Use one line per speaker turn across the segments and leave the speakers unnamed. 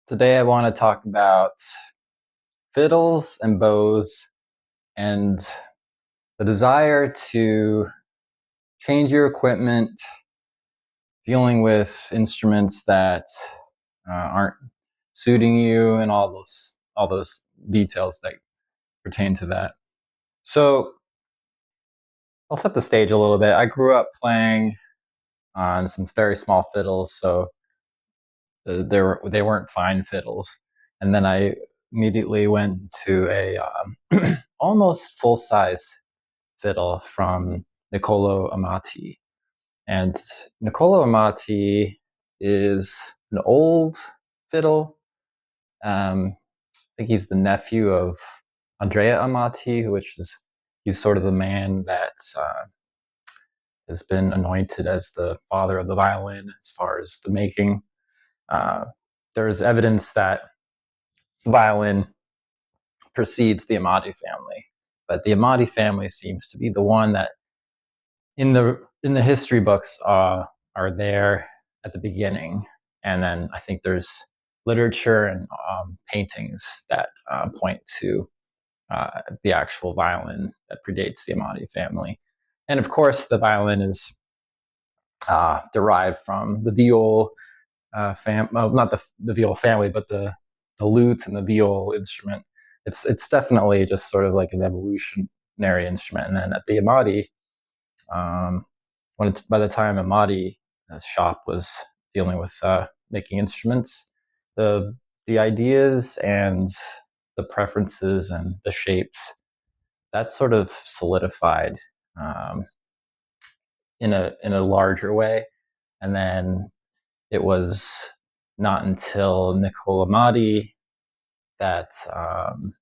Today I want to talk about fiddles and bows and the desire to change your equipment, dealing with instruments that aren't suiting you, and all those details that pertain to that. So I'll set the stage a little bit. I grew up playing on some very small fiddles, so they weren't fine fiddles, and then I immediately went to a almost full size fiddle from Niccolo Amati. And Niccolo Amati is an old fiddle. I think he's the nephew of Andrea Amati, he's sort of the man that has been anointed as the father of the violin as far as the making. Uh, there's evidence that violin precedes the Amati family, but the Amati family seems to be the one that in the history books are there at the beginning, and then I think there's literature and paintings that point to the actual violin that predates the Amati family, and of course the violin is derived from the viol not the viol family, but the lute and the viol instrument. It's definitely just sort of like an evolutionary instrument, and then at the Amati, um, by the time Amadi's shop was dealing with making instruments, the the ideas and the preferences and the shapes that sort of solidified um, in a larger way, and then it was not until Niccolo Amati that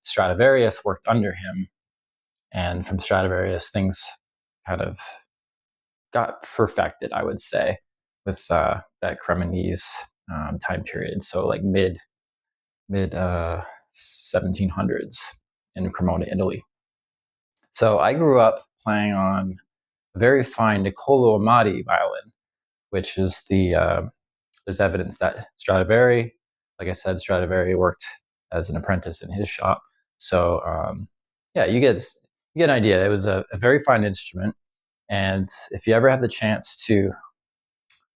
Stradivarius worked under him, and from Stradivarius things kind of got perfected, I would say, with that Cremonese time period. So like mid 1700s in Cremona, Italy. So I grew up playing on a very fine Niccolo Amati violin, which is there's evidence that Stradivari, like I said, Stradivari worked as an apprentice in his shop. So yeah, you get an idea. It was a very fine instrument, and if you ever have the chance to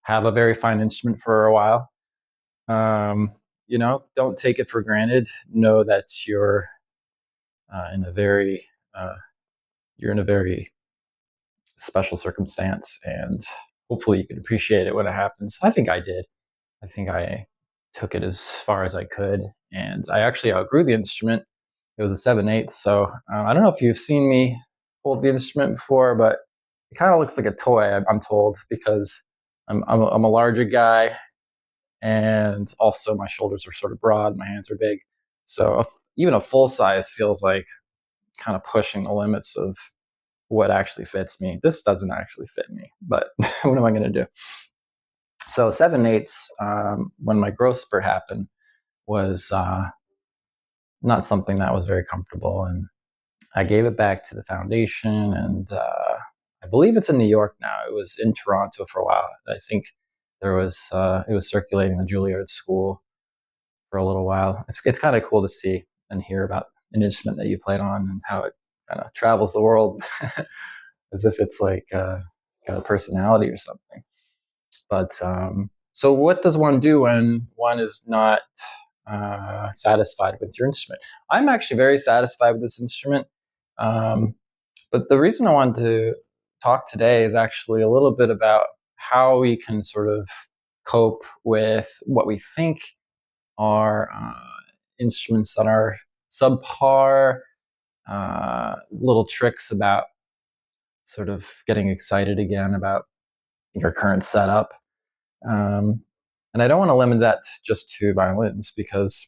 have a very fine instrument for a while, um, don't take it for granted. Know that in a very uh, you're in a very special circumstance, and hopefully you can appreciate it when it happens. I think I did. I think I took it as far as I could, and I actually outgrew the instrument. It was a 7/8, so I don't know if you've seen me hold the instrument before, but it kind of looks like a toy. I'm told, because I'm a larger guy, and also my shoulders are sort of broad, my hands are big, so even a full size feels like kind of pushing the limits of what actually fits me. This doesn't actually fit me, but what am I going to do? So 7/8, when my growth spurt happened, was not something that was very comfortable, and I gave it back to the foundation, and I believe it's in New York now. It was in Toronto for a while. I think it was circulating the Juilliard School for a little while. It's kind of cool to see and hear about an instrument that you played on and how it kind of travels the world as if it's like got a personality or something. But so, what does one do when one is not satisfied with your instrument? I'm actually very satisfied with this instrument. Um, but the reason I wanted to talk today is actually a little bit about how we can sort of cope with what we think are instruments that are subpar, little tricks about sort of getting excited again about your current setup. Um, and I don't want to limit that just to violins, because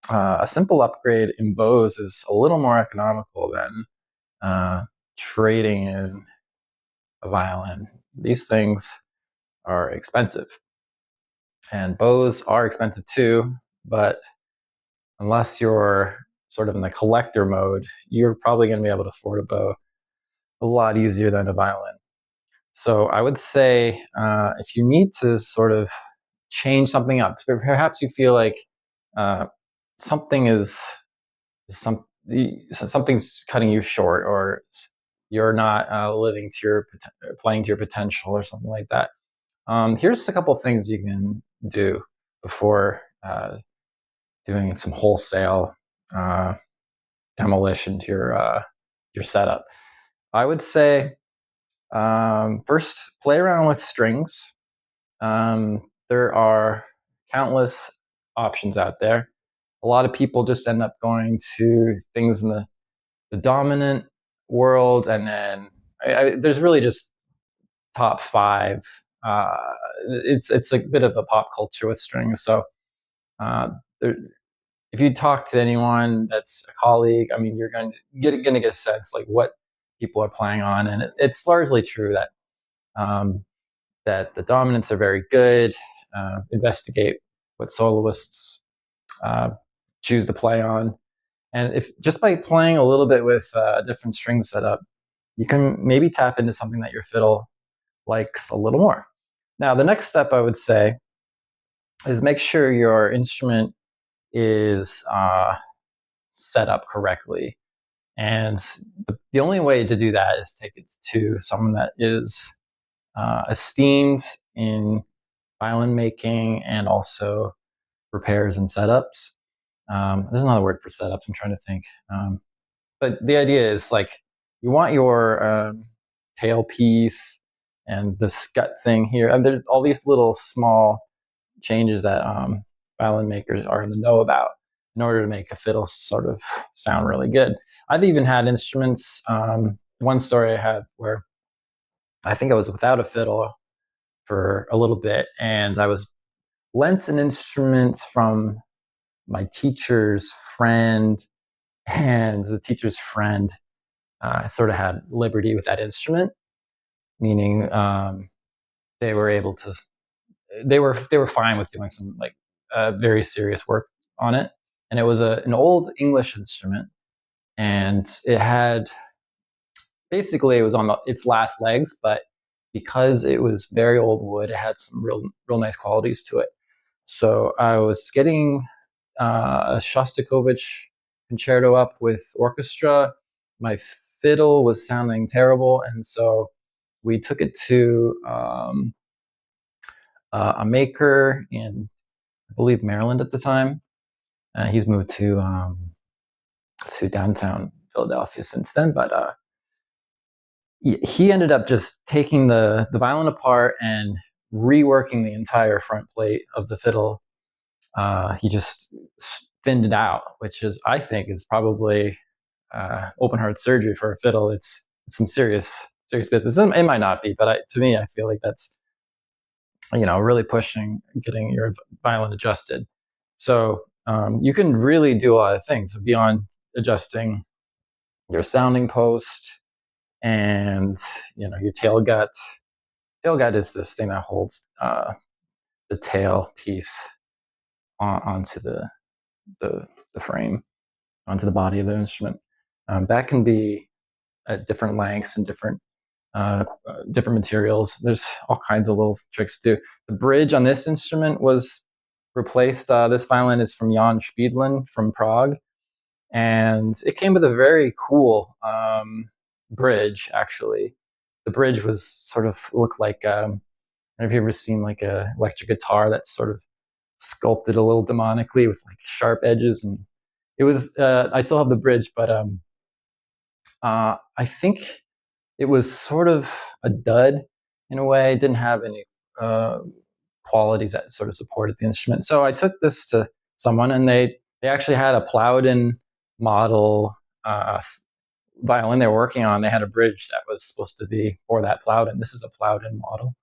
a simple upgrade in bows is a little more economical than trading in a violin. These things are expensive, and bows are expensive too, but unless you're sort of in the collector mode, you're probably going to be able to afford a bow a lot easier than a violin. So I would say if you need to sort of change something up, perhaps you feel like uh, something is something's cutting you short, or you're not living to your playing to your potential, or something like that. Here's a couple of things you can do before doing some wholesale uh, demolition to your setup. I would say first play around with strings. There are countless options out there. A lot of people just end up going to things in the dominant world, and then there's really just top five. Uh, it's a bit of a pop culture with strings. So uh, there, if you talk to anyone that's a colleague, I mean, you're going to get a sense like what people are playing on, and it's largely true that that the dominants are very good. Investigate what soloists uh, choose to play on, and if just by playing a little bit with different string setup, you can maybe tap into something that your fiddle likes a little more. Now, the next step I would say is make sure your instrument is set up correctly. And the only way to do that is take it to someone that is esteemed in violin making and also repairs and setups. There's another word for setups, I'm trying to think. But the idea is like you want your tailpiece and the scut thing here. And there's all these little small changes that violin makers are in the know about in order to make a fiddle sort of sound really good. I've even had instruments. One story I had where I think I was without a fiddle for a little bit, and I was lent an instrument from my teacher's friend, and the teacher's friend sort of had liberty with that instrument, meaning they were able to they were fine with doing some like very serious work on it, and it was an old English instrument, and it had basically it was on its last legs, but because it was very old wood, it had some real nice qualities to it. So I was getting a Shostakovich concerto up with orchestra. My fiddle was sounding terrible, and so we took it to a maker in, I believe, Maryland at the time. He's moved to downtown Philadelphia since then, but he ended up just taking the violin apart and reworking the entire front plate of the fiddle. He just thinned it out, which is, I think, is probably open heart surgery for a fiddle. It's some serious business. It might not be, but to me, I feel like that's really pushing getting your violin adjusted. So you can really do a lot of things beyond adjusting your sounding post and your tail gut. Tail gut is this thing that holds the tail piece onto the frame, onto the body of the instrument. That can be at different lengths and different materials. There's all kinds of little tricks to do. The bridge on this instrument was replaced. This violin is from Jan Spiedlin from Prague, and it came with a very cool bridge. Actually, the bridge was sort of looked like. Have you ever seen like a electric guitar that's sort of sculpted a little demonically with like sharp edges? And it was. I still have the bridge, but I think it was sort of a dud in a way. It didn't have any qualities that sort of supported the instrument. So I took this to someone, and they actually had a Plowden model violin they were working on. They had a bridge that was supposed to be for that Plowden. This is a Plowden model,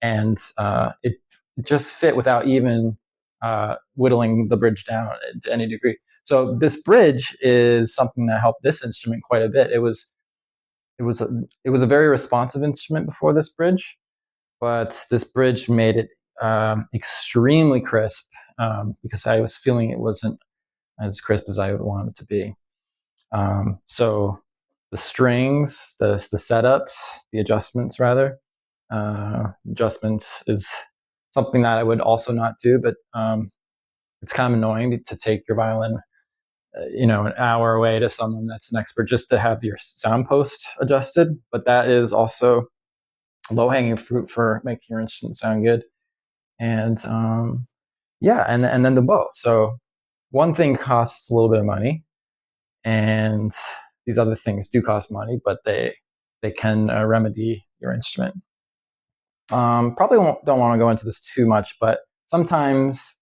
and it just fit without even whittling the bridge down to any degree. So this bridge is something that helped this instrument quite a bit. It was a very responsive instrument before this bridge, but this bridge made it extremely crisp because I was feeling it wasn't as crisp as I would want it to be. So the strings, the setups, the adjustments rather, adjustments is something that I would also not do, but it's kind of annoying to take your violin, an hour away to someone that's an expert just to have your sound post adjusted. But that is also low hanging fruit for making your instrument sound good. And yeah, and then the bow. So one thing costs a little bit of money, and these other things do cost money, but they can remedy your instrument. Probably don't want to go into this too much, but sometimes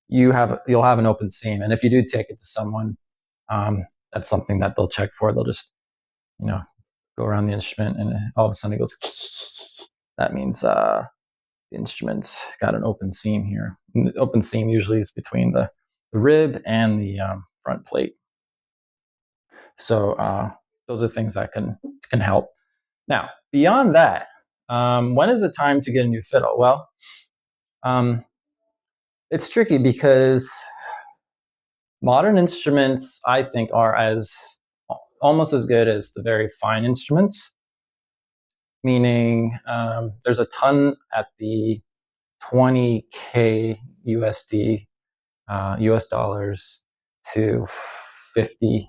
you'll have an open seam, and if you do take it to someone, that's something that they'll check for. They'll just go around the instrument, and all of a sudden it goes. That means the instrument's got an open seam here. And the open seam usually is between the rib and the front plate. So those are things that can help. Now, beyond that, when is the time to get a new fiddle? Well, it's tricky because modern instruments, I think, are almost as good as the very fine instruments. Meaning, there's a ton at the 20K USD, US dollars to 50.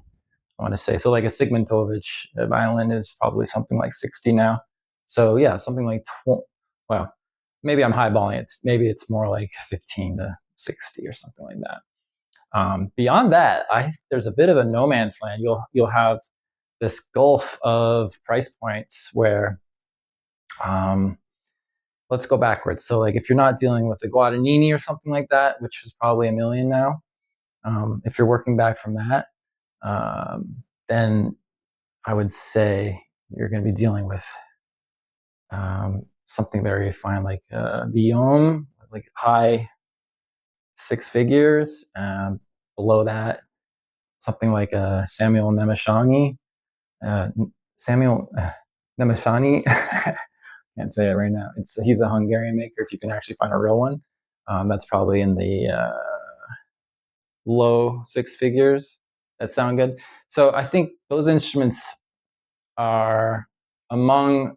I want to say so. Like a Sigmuntovich violin is probably something like 60 now. So yeah, something like well, maybe I'm highballing it. Maybe it's more like 15 to 60 or something like that. Beyond that, there's a bit of a no man's land. You'll have this gulf of price points where, let's go backwards. So like if you're not dealing with a Guadagnini or something like that, which is probably $1 million now, if you're working back from that, then I would say you're going to be dealing with something very fine, like Violin, like high six figures. Below that, something like Samuel Nemeshani. Samuel Nemeshani. Can't say it right now. He's a Hungarian maker. If you can actually find a real one, that's probably in the low six figures that sound good. So I think those instruments are among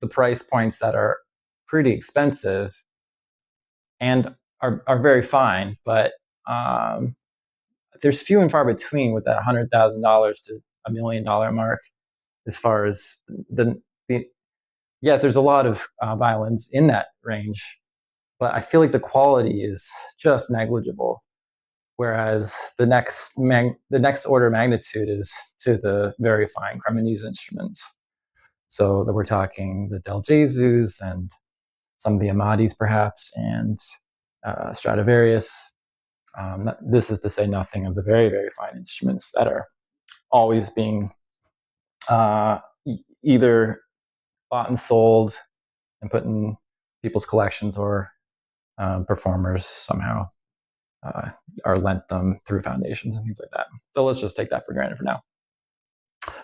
the price points that are pretty expensive and are very fine, but there's few and far between with that $100,000 to $1 million mark. As far as the yes, there's a lot of violins in that range, but I feel like the quality is just negligible. Whereas the next order of magnitude is to the very fine Cremonese instruments. So that we're talking the Del Jesus and some of the Amatis perhaps, and Stradivarius. This is to say nothing of the very, very fine instruments that are always being either bought and sold and put in people's collections, or performers somehow are lent them through foundations and things like that. So let's just take that for granted for now.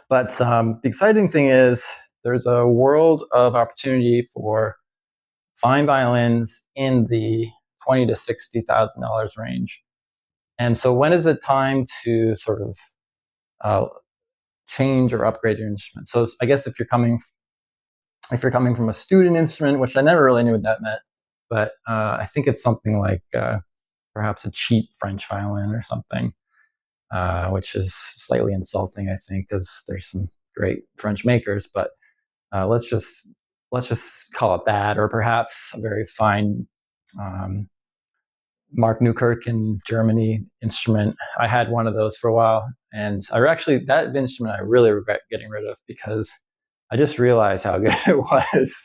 But the exciting thing is there's a world of opportunity for fine violins in the $20,000 to $60,000 range. And so when is it time to sort of change or upgrade your instrument? So I guess if you're coming from a student instrument, which I never really knew what that meant, but I think it's something like perhaps a cheap French violin or something, which is slightly insulting, I think, because there's some great French makers. But let's just call it that, or perhaps a very fine Mark Newkirk in Germany instrument. I had one of those for a while, and that instrument I really regret getting rid of because I just realized how good it was.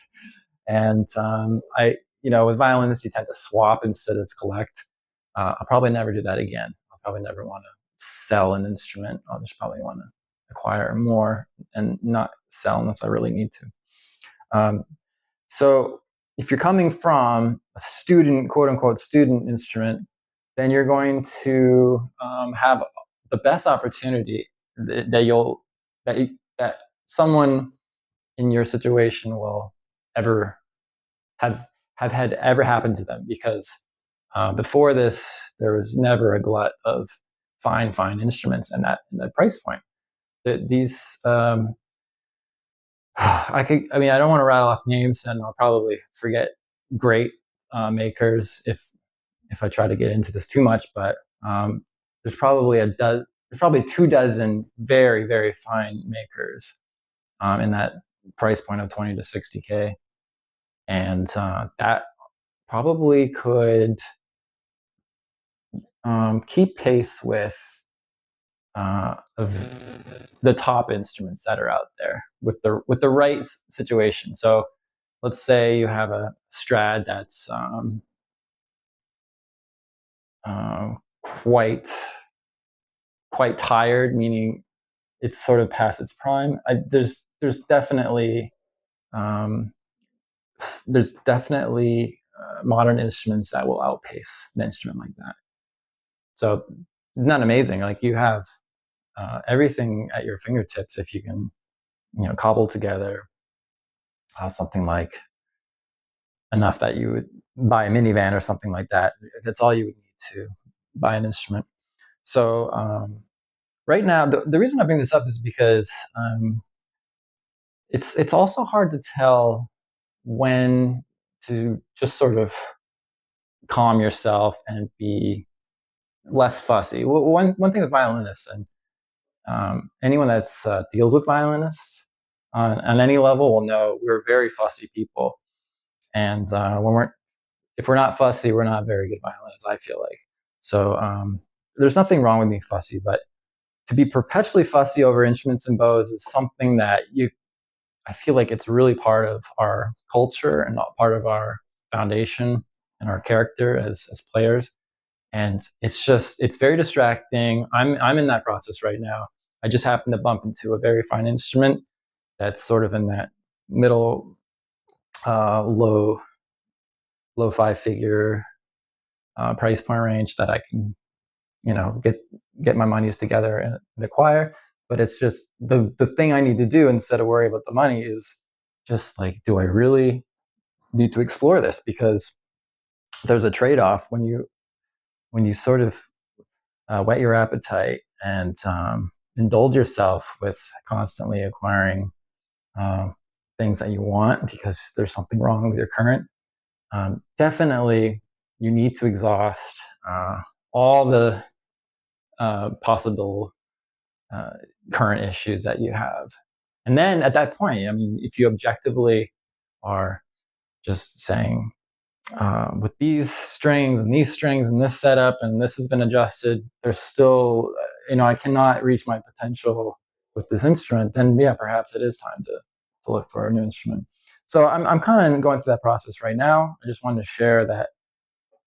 And with violins, you tend to swap instead of collect. I'll probably never do that again. I'll probably never want to sell an instrument. I'll just probably want to acquire more and not sell unless I really need to. So if you're coming from a student, quote unquote, student instrument, then you're going to have the best opportunity that someone in your situation will ever have had ever happen to them, because before this there was never a glut of fine instruments and that price point. These I don't want to rattle off names, and I'll probably forget great makers if if I try to get into this too much, but there's probably there's probably 24 very, very fine makers in that price point of 20 to 60K. And that probably could keep pace with of the top instruments that are out there with the right situation. So let's say you have a Strad that's quite tired, meaning it's sort of past its prime. There's definitely um, modern instruments that will outpace an instrument like that. So not amazing. Like you have everything at your fingertips if you can, cobble together something like enough that you would buy a minivan or something like that. That's all you would need to buy an instrument. So right now, the reason I bring this up is because it's also hard to tell when to just sort of calm yourself and be less fussy. One thing with violinists and anyone that's deals with violinists on any level will know we're very fussy people, and if we're not fussy, we're not very good violinists. I feel like so. There's nothing wrong with being fussy, but to be perpetually fussy over instruments and bows is something that I feel like it's really part of our culture and not part of our foundation and our character as players. And it's very distracting. I'm in that process right now. I just happened to bump into a very fine instrument that's sort of in that middle low 5-figure price point range that I can get my monies together and acquire. But it's just the thing I need to do instead of worry about the money is just like, do I really need to explore this? Because there's a trade-off when you sort of whet your appetite and indulge yourself with constantly acquiring things that you want because there's something wrong with your current. Definitely, you need to exhaust all the possible current issues that you have. And then at that point, I mean, if you objectively are just saying, with these strings and this setup and this has been adjusted, there's still, I cannot reach my potential with this instrument, then yeah, perhaps it is time to look for a new instrument. So I'm kind of going through that process right now. I just wanted to share that,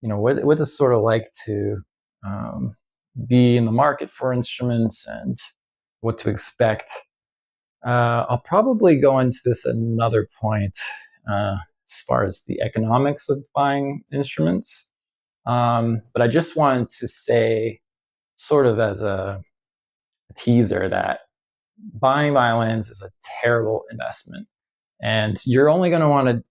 what it's sort of like to be in the market for instruments and what to expect. I'll probably go into this at another point as far as the economics of buying instruments. But I just wanted to say, sort of as a teaser, that buying violins is a terrible investment. And you're only going to want to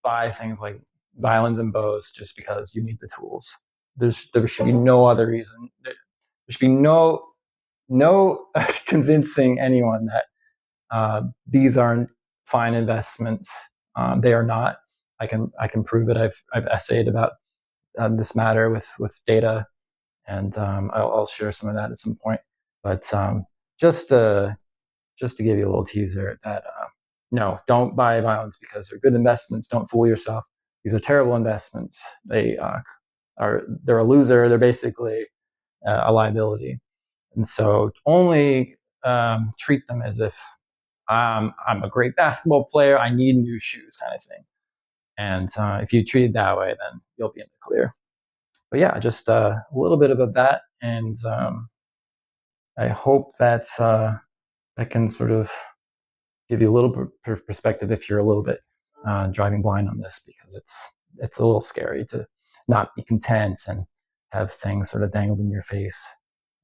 buy things like violins and bows just because you need the tools. There should be no other reason. There should be no convincing anyone that these aren't fine investments. They are not. I can prove it. I've essayed about this matter with data, and I'll share some of that at some point. But just to give you a little teaser that no, don't buy violins because they're good investments. Don't fool yourself. These are terrible investments. They're a loser. They're basically a liability, and so only treat them as if I'm a great basketball player. I need new shoes, kind of thing. And if you treat it that way, then you'll be in the clear. But yeah, just a little bit about that, and I hope that that can sort of give you a little perspective if you're a little bit driving blind on this, because it's a little scary to not be content and have things sort of dangled in your face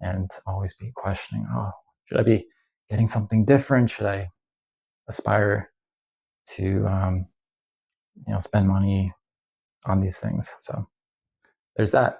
and always be questioning, oh, should I be getting something different? Should I aspire to spend money on these things? So there's that.